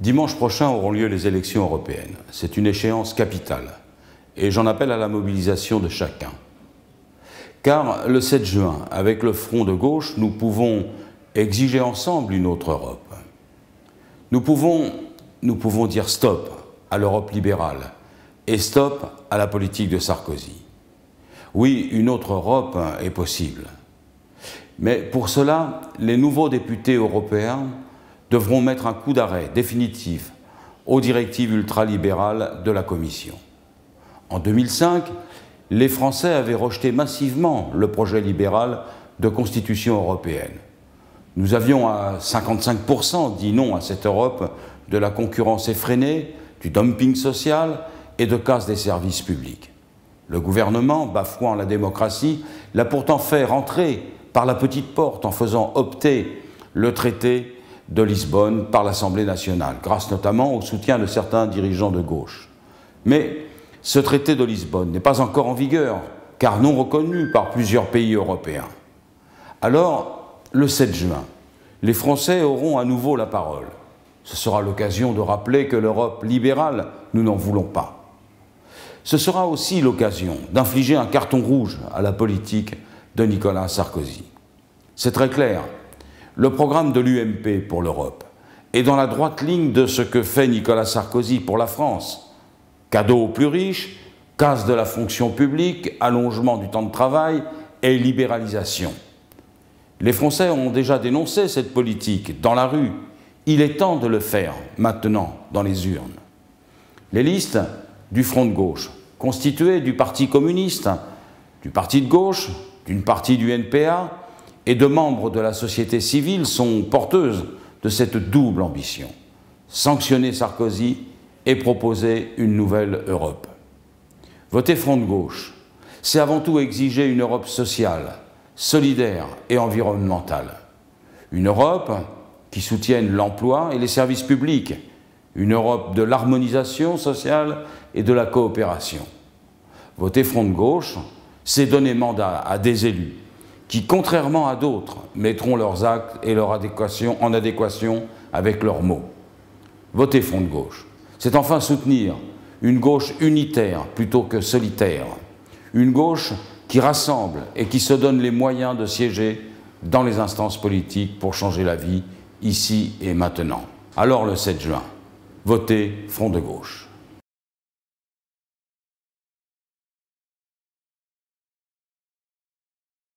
Dimanche prochain auront lieu les élections européennes. C'est une échéance capitale et j'en appelle à la mobilisation de chacun. Car le 7 juin, avec le Front de gauche, nous pouvons exiger ensemble une autre Europe. Nous pouvons dire stop à l'Europe libérale et stop à la politique de Sarkozy. Oui, une autre Europe est possible. Mais pour cela, les nouveaux députés européens devront mettre un coup d'arrêt définitif aux directives ultralibérales de la Commission. En 2005, les Français avaient rejeté massivement le projet libéral de constitution européenne. Nous avions à 55% dit non à cette Europe de la concurrence effrénée, du dumping social et de casse des services publics. Le gouvernement, bafouant la démocratie, l'a pourtant fait rentrer par la petite porte en faisant opter le traité de Lisbonne par l'Assemblée nationale, grâce notamment au soutien de certains dirigeants de gauche. Mais ce traité de Lisbonne n'est pas encore en vigueur, car non reconnu par plusieurs pays européens. Alors, le 7 juin, les Français auront à nouveau la parole. Ce sera l'occasion de rappeler que l'Europe libérale, nous n'en voulons pas. Ce sera aussi l'occasion d'infliger un carton rouge à la politique de Nicolas Sarkozy. C'est très clair, le programme de l'UMP pour l'Europe est dans la droite ligne de ce que fait Nicolas Sarkozy pour la France. Cadeaux aux plus riches, casse de la fonction publique, allongement du temps de travail et libéralisation. Les Français ont déjà dénoncé cette politique dans la rue. Il est temps de le faire maintenant dans les urnes. Les listes du Front de gauche, constituées du Parti communiste, du Parti de gauche, d'une partie du NPA et de membres de la société civile sont porteuses de cette double ambition. Sanctionner Sarkozy et proposer une nouvelle Europe. Voter Front de gauche, c'est avant tout exiger une Europe sociale, solidaire et environnementale. Une Europe qui soutienne l'emploi et les services publics. Une Europe de l'harmonisation sociale et de la coopération. Voter Front de gauche, c'est donner mandat à des élus qui, contrairement à d'autres, mettront leurs actes et leur adéquation en adéquation avec leurs mots. Voter Front de gauche, c'est enfin soutenir une gauche unitaire plutôt que solitaire. Une gauche qui rassemble et qui se donne les moyens de siéger dans les instances politiques pour changer la vie, ici et maintenant. Alors le 7 juin, votez Front de gauche.